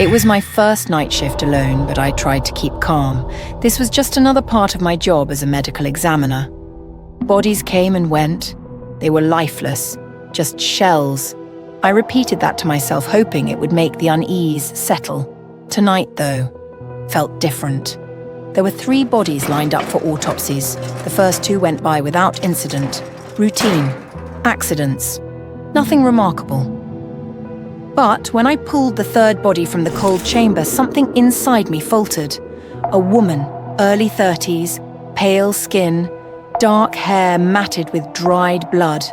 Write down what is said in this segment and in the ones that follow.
It was my first night shift alone, but I tried to keep calm. This was just another part of my job as a medical examiner. Bodies came and went. They were lifeless, just shells. I repeated that to myself, hoping it would make the unease settle. Tonight, though, felt different. There were 3 bodies lined up for autopsies. The first 2 went by without incident. Routine. Accidents. Nothing remarkable. But when I pulled the 3rd body from the cold chamber, something inside me faltered. A woman, early 30s, pale skin, dark hair matted with dried blood.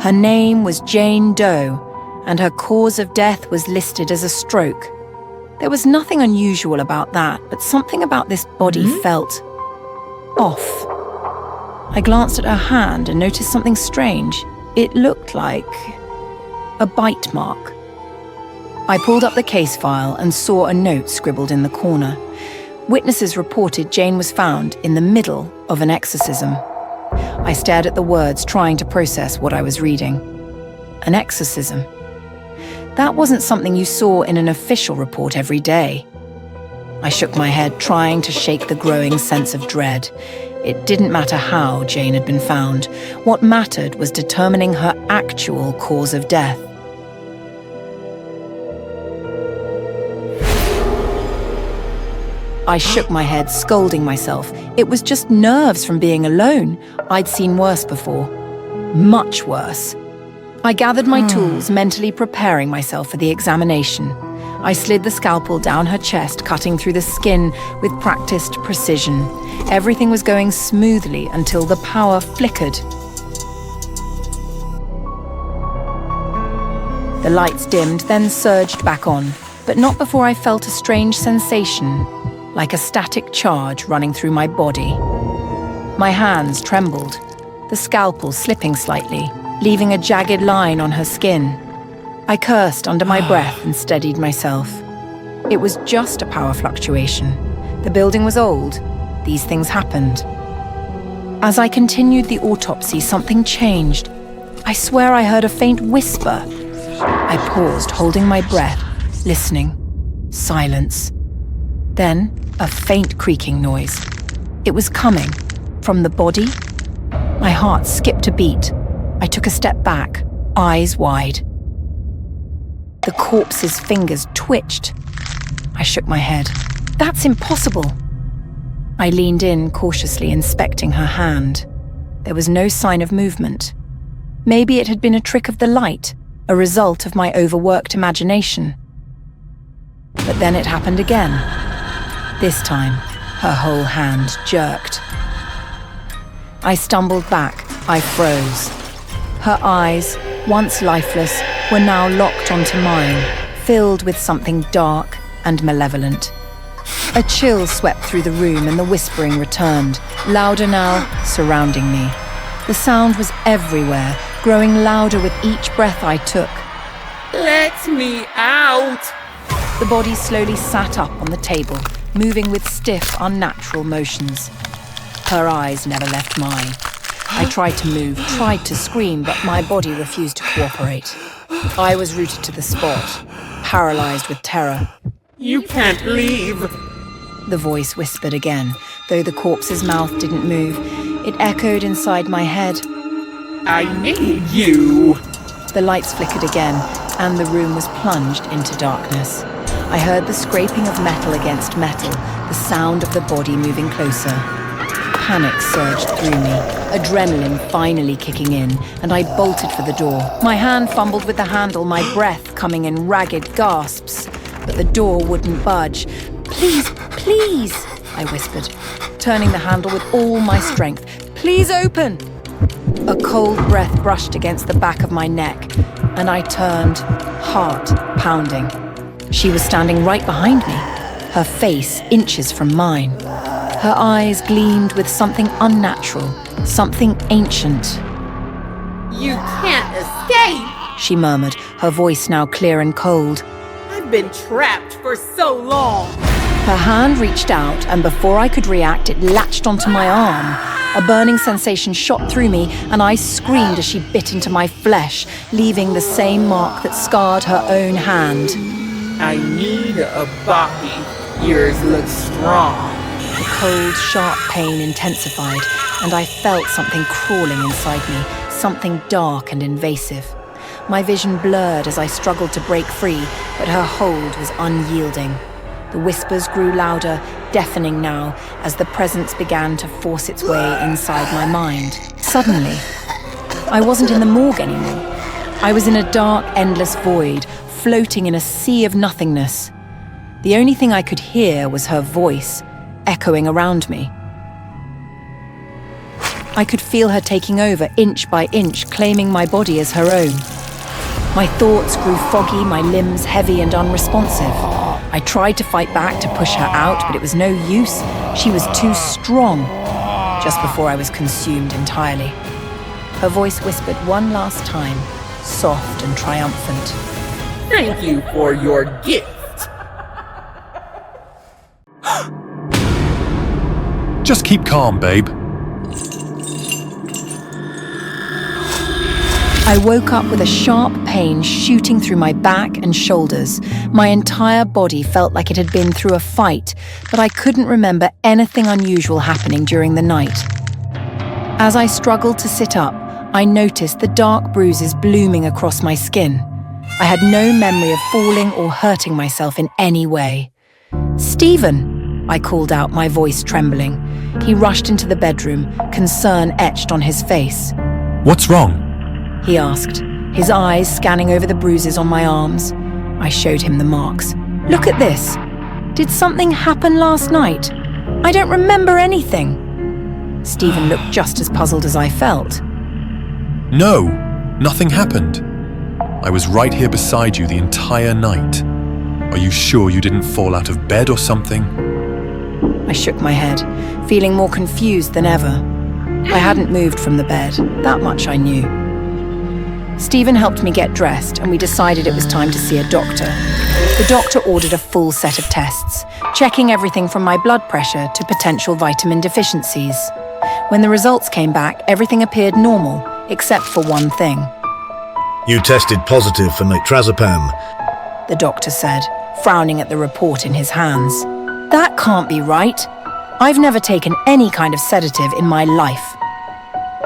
Her name was Jane Doe, and her cause of death was listed as a stroke. There was nothing unusual about that, but something about this body felt off. I glanced at her hand and noticed something strange. It looked like a bite mark. I pulled up the case file and saw a note scribbled in the corner. Witnesses reported Jane was found in the middle of an exorcism. I stared at the words, trying to process what I was reading. An exorcism. That wasn't something you saw in an official report every day. I shook my head, trying to shake the growing sense of dread. It didn't matter how Jane had been found. What mattered was determining her actual cause of death. I shook my head, scolding myself. It was just nerves from being alone. I'd seen worse before. Much worse. I gathered my tools, mentally preparing myself for the examination. I slid the scalpel down her chest, cutting through the skin with practiced precision. Everything was going smoothly until the power flickered. The lights dimmed, then surged back on, but not before I felt a strange sensation, like a static charge running through my body. My hands trembled, the scalpel slipping slightly, leaving a jagged line on her skin. I cursed under my breath and steadied myself. It was just a power fluctuation. The building was old. These things happened. As I continued the autopsy, something changed. I swear I heard a faint whisper. I paused, holding my breath, listening. Silence. Then, a faint creaking noise. It was coming from the body. My heart skipped a beat. I took a step back, eyes wide. The corpse's fingers twitched. I shook my head. That's impossible. I leaned in, cautiously inspecting her hand. There was no sign of movement. Maybe it had been a trick of the light, a result of my overworked imagination. But then it happened again. This time, her whole hand jerked. I stumbled back. I froze. Her eyes, once lifeless, were now locked onto mine, filled with something dark and malevolent. A chill swept through the room and the whispering returned, louder now, surrounding me. The sound was everywhere, growing louder with each breath I took. Let me out! The body slowly sat up on the table, moving with stiff, unnatural motions. Her eyes never left mine. I tried to move, tried to scream, but my body refused to cooperate. I was rooted to the spot, paralyzed with terror. You can't leave! The voice whispered again. Though the corpse's mouth didn't move, it echoed inside my head. I need you! The lights flickered again, and the room was plunged into darkness. I heard the scraping of metal against metal, the sound of the body moving closer. Panic surged through me, adrenaline finally kicking in, and I bolted for the door. My hand fumbled with the handle, my breath coming in ragged gasps. But the door wouldn't budge. Please, please, I whispered, turning the handle with all my strength. Please open! A cold breath brushed against the back of my neck, and I turned, heart pounding. She was standing right behind me, her face inches from mine. Her eyes gleamed with something unnatural, something ancient. You can't escape! She murmured, her voice now clear and cold. I've been trapped for so long! Her hand reached out, and before I could react, it latched onto my arm. A burning sensation shot through me, and I screamed as she bit into my flesh, leaving the same mark that scarred her own hand. I need a body. Yours looks strong. The cold, sharp pain intensified, and I felt something crawling inside me, something dark and invasive. My vision blurred as I struggled to break free, but her hold was unyielding. The whispers grew louder, deafening now, as the presence began to force its way inside my mind. Suddenly, I wasn't in the morgue anymore. I was in a dark, endless void, floating in a sea of nothingness. The only thing I could hear was her voice, echoing around me. I could feel her taking over inch by inch, claiming my body as her own. My thoughts grew foggy, my limbs heavy and unresponsive. I tried to fight back to push her out, but it was no use. She was too strong. Just before I was consumed entirely, her voice whispered one last time, soft and triumphant. Thank you for your gift. Just keep calm, babe. I woke up with a sharp pain shooting through my back and shoulders. My entire body felt like it had been through a fight, but I couldn't remember anything unusual happening during the night. As I struggled to sit up, I noticed the dark bruises blooming across my skin. I had no memory of falling or hurting myself in any way. "Stephen!" I called out, my voice trembling. He rushed into the bedroom, concern etched on his face. What's wrong? He asked, his eyes scanning over the bruises on my arms. I showed him the marks. "Look at this. Did something happen last night? I don't remember anything." Stephen looked just as puzzled as I felt. No, nothing happened. I was right here beside you the entire night. Are you sure you didn't fall out of bed or something? I shook my head, feeling more confused than ever. I hadn't moved from the bed, that much I knew. Stephen helped me get dressed, and we decided it was time to see a doctor. The doctor ordered a full set of tests, checking everything from my blood pressure to potential vitamin deficiencies. When the results came back, everything appeared normal, except for one thing. You tested positive for nitrazepam. The doctor said, frowning at the report in his hands. "That can't be right. I've never taken any kind of sedative in my life."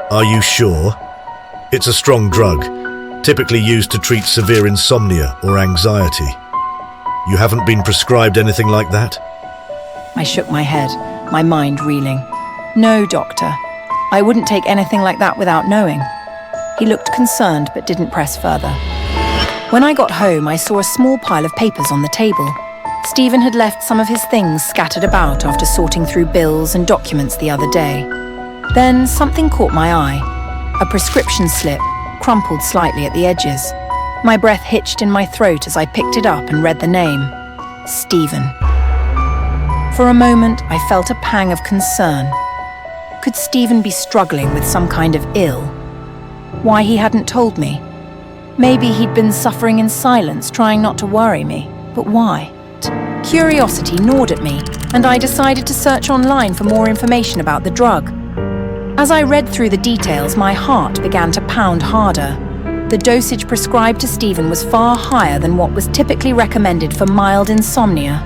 Are you sure? It's a strong drug, typically used to treat severe insomnia or anxiety. You haven't been prescribed anything like that? I shook my head, my mind reeling. "No, doctor. I wouldn't take anything like that without knowing." He looked concerned but didn't press further. When I got home, I saw a small pile of papers on the table. Stephen had left some of his things scattered about after sorting through bills and documents the other day. Then something caught my eye. A prescription slip, crumpled slightly at the edges. My breath hitched in my throat as I picked it up and read the name. Stephen. For a moment, I felt a pang of concern. Could Stephen be struggling with some kind of ill? Why he hadn't told me? Maybe he'd been suffering in silence, trying not to worry me. But why? Curiosity gnawed at me, and I decided to search online for more information about the drug. As I read through the details, my heart began to pound harder. The dosage prescribed to Stephen was far higher than what was typically recommended for mild insomnia.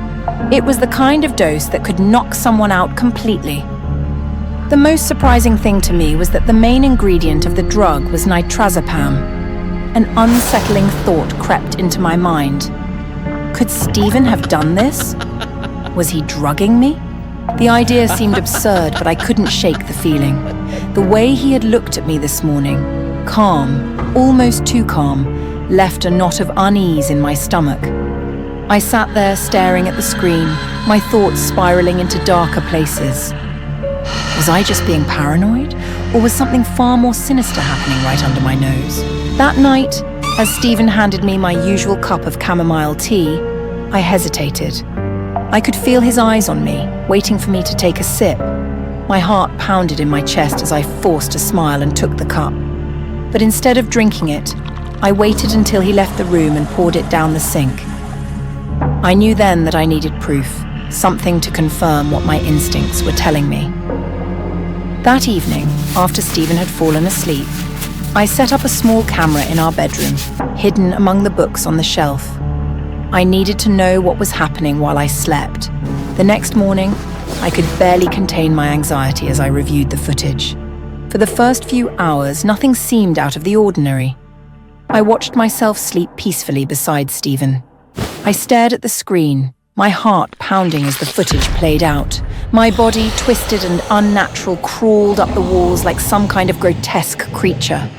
It was the kind of dose that could knock someone out completely. The most surprising thing to me was that the main ingredient of the drug was nitrazepam. An unsettling thought crept into my mind. Could Stephen have done this? Was he drugging me? The idea seemed absurd, but I couldn't shake the feeling. The way he had looked at me this morning, calm, almost too calm, left a knot of unease in my stomach. I sat there staring at the screen, my thoughts spiraling into darker places. Was I just being paranoid, or was something far more sinister happening right under my nose? That night, as Stephen handed me my usual cup of chamomile tea, I hesitated. I could feel his eyes on me, waiting for me to take a sip. My heart pounded in my chest as I forced a smile and took the cup. But instead of drinking it, I waited until he left the room and poured it down the sink. I knew then that I needed proof, something to confirm what my instincts were telling me. That evening, after Stephen had fallen asleep, I set up a small camera in our bedroom, hidden among the books on the shelf. I needed to know what was happening while I slept. The next morning, I could barely contain my anxiety as I reviewed the footage. For the first few hours, nothing seemed out of the ordinary. I watched myself sleep peacefully beside Stephen. I stared at the screen, my heart pounding as the footage played out. My body, twisted and unnatural, crawled up the walls like some kind of grotesque creature.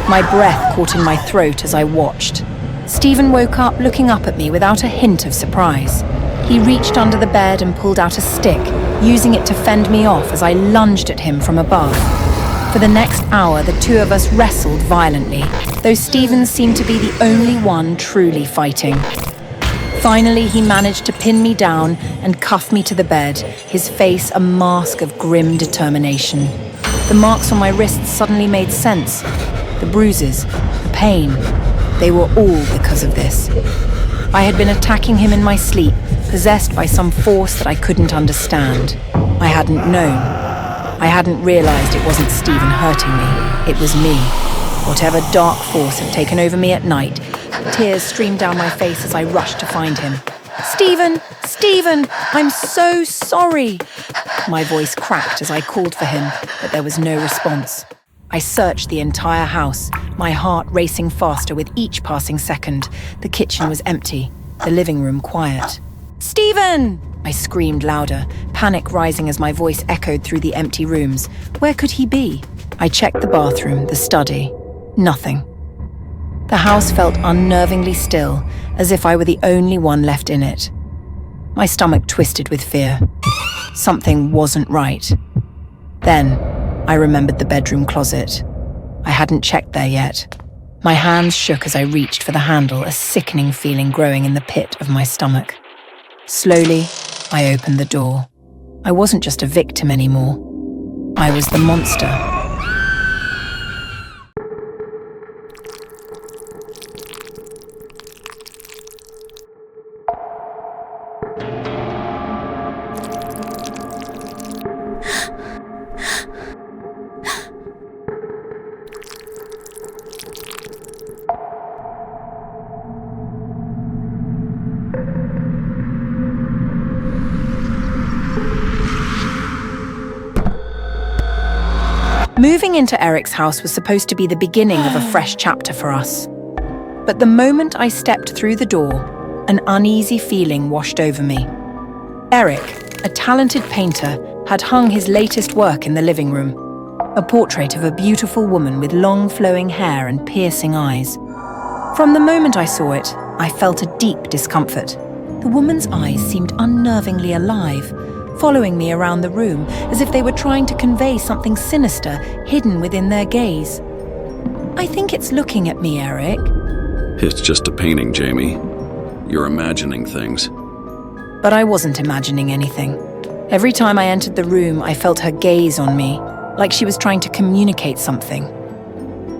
My breath caught in my throat as I watched. Stephen woke up looking up at me without a hint of surprise. He reached under the bed and pulled out a stick, using it to fend me off as I lunged at him from above. For the next hour, the two of us wrestled violently, though Stephen seemed to be the only one truly fighting. Finally, he managed to pin me down and cuff me to the bed, his face a mask of grim determination. The marks on my wrists suddenly made sense. The bruises, the pain, they were all because of this. I had been attacking him in my sleep, possessed by some force that I couldn't understand. I hadn't known. I hadn't realized it wasn't Stephen hurting me. It was me. Whatever dark force had taken over me at night. Tears streamed down my face as I rushed to find him. "Stephen! Stephen! I'm so sorry!" My voice cracked as I called for him, but there was no response. I searched the entire house, my heart racing faster with each passing second. The kitchen was empty, the living room quiet. "Stephen!" I screamed louder, panic rising as my voice echoed through the empty rooms. Where could he be? I checked the bathroom, the study. Nothing. The house felt unnervingly still, as if I were the only one left in it. My stomach twisted with fear. Something wasn't right. Then, I remembered the bedroom closet. I hadn't checked there yet. My hands shook as I reached for the handle, a sickening feeling growing in the pit of my stomach. Slowly, I opened the door. I wasn't just a victim anymore. I was the monster. Moving into Eric's house was supposed to be the beginning of a fresh chapter for us. But the moment I stepped through the door, an uneasy feeling washed over me. Eric, a talented painter, had hung his latest work in the living room, a portrait of a beautiful woman with long flowing hair and piercing eyes. From the moment I saw it, I felt a deep discomfort. The woman's eyes seemed unnervingly alive, following me around the room as if they were trying to convey something sinister hidden within their gaze. "I think it's looking at me, Eric." It's just a painting, Jamie. You're imagining things. But I wasn't imagining anything. Every time I entered the room, I felt her gaze on me, like she was trying to communicate something.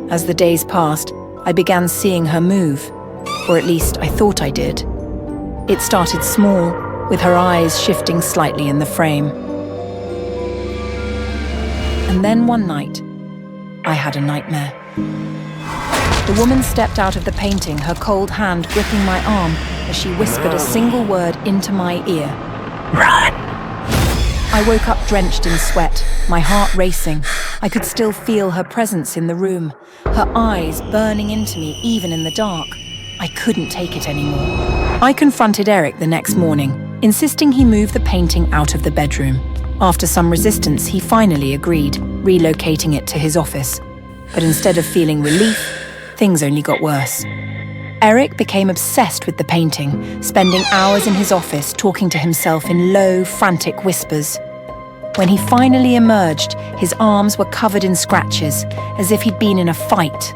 As the days passed, I began seeing her move, or at least I thought I did. It started small, with her eyes shifting slightly in the frame. And then one night, I had a nightmare. The woman stepped out of the painting, her cold hand gripping my arm as she whispered a single word into my ear. "Run!" I woke up drenched in sweat, my heart racing. I could still feel her presence in the room, her eyes burning into me even in the dark. I couldn't take it anymore. I confronted Eric the next morning, insisting he move the painting out of the bedroom. After some resistance, he finally agreed, relocating it to his office. But instead of feeling relief, things only got worse. Eric became obsessed with the painting, spending hours in his office talking to himself in low, frantic whispers. When he finally emerged, his arms were covered in scratches, as if he'd been in a fight.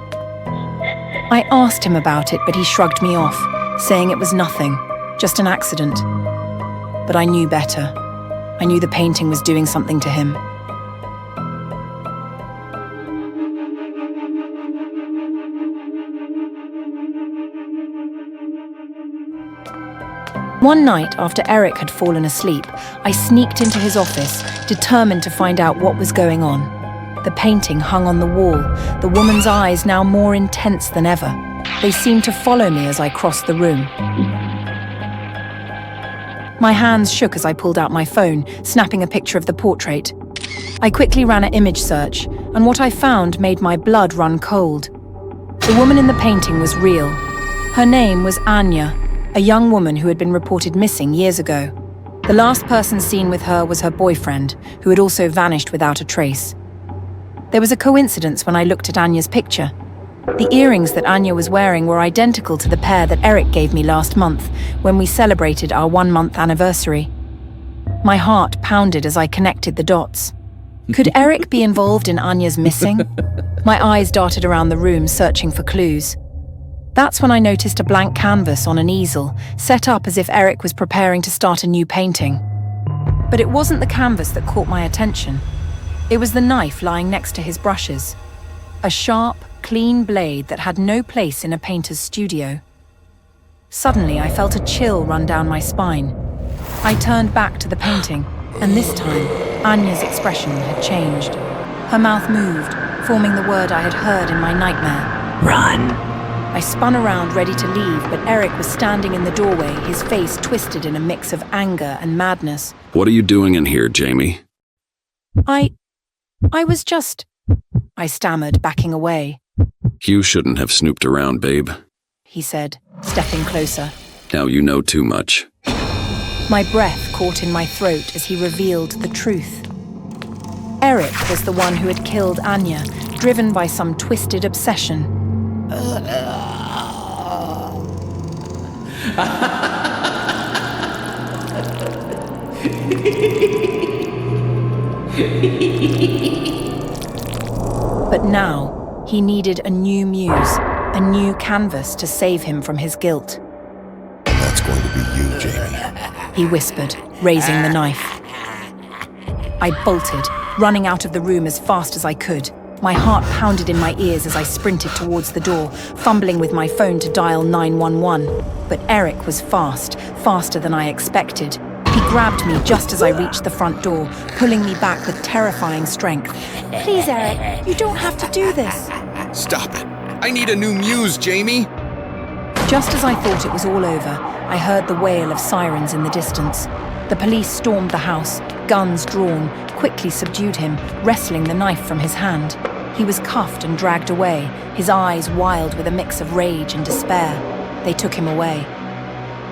I asked him about it, but he shrugged me off, saying it was nothing, just an accident. But I knew better. I knew the painting was doing something to him. One night, after Eric had fallen asleep, I sneaked into his office, determined to find out what was going on. The painting hung on the wall, the woman's eyes now more intense than ever. They seemed to follow me as I crossed the room. My hands shook as I pulled out my phone, snapping a picture of the portrait. I quickly ran an image search, and what I found made my blood run cold. The woman in the painting was real. Her name was Anya, a young woman who had been reported missing years ago. The last person seen with her was her boyfriend, who had also vanished without a trace. There was a coincidence when I looked at Anya's picture. The earrings that Anya was wearing were identical to the pair that Eric gave me last month when we celebrated our 1-month anniversary. My heart pounded as I connected the dots. Could Eric be involved in Anya's missing? My eyes darted around the room, searching for clues. That's when I noticed a blank canvas on an easel, set up as if Eric was preparing to start a new painting. But it wasn't the canvas that caught my attention. It was the knife lying next to his brushes. A sharp, clean blade that had no place in a painter's studio. Suddenly, I felt a chill run down my spine. I turned back to the painting, and this time, Anya's expression had changed. Her mouth moved, forming the word I had heard in my nightmare. Run! I spun around, ready to leave, but Eric was standing in the doorway, his face twisted in a mix of anger and madness. What are you doing in here, Jamie? I was just... I stammered, backing away. You shouldn't have snooped around, babe, he said, stepping closer. Now you know too much. My breath caught in my throat as he revealed the truth. Eric was the one who had killed Anya, driven by some twisted obsession. But now, he needed a new muse, a new canvas to save him from his guilt. That's going to be you, Jamie, he whispered, raising the knife. I bolted, running out of the room as fast as I could. My heart pounded in my ears as I sprinted towards the door, fumbling with my phone to dial 911. But Eric was faster than I expected. He grabbed me just as I reached the front door, pulling me back with terrifying strength. Please, Eric, you don't have to do this. Stop it. I need a new muse, Jamie. Just as I thought it was all over, I heard the wail of sirens in the distance. The police stormed the house, guns drawn, quickly subdued him, wresting the knife from his hand. He was cuffed and dragged away, his eyes wild with a mix of rage and despair. They took him away.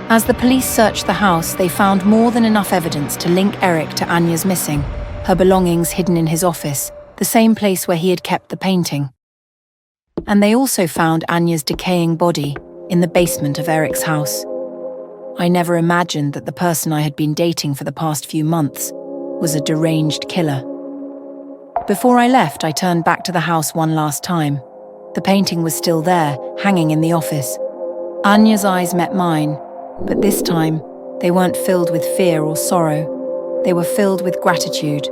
As the police searched the house, they found more than enough evidence to link Eric to Anya's missing, her belongings hidden in his office, the same place where he had kept the painting. And they also found Anya's decaying body in the basement of Eric's house. I never imagined that the person I had been dating for the past few months was a deranged killer. Before I left, I turned back to the house one last time. The painting was still there, hanging in the office. Anya's eyes met mine, but this time, they weren't filled with fear or sorrow. They were filled with gratitude.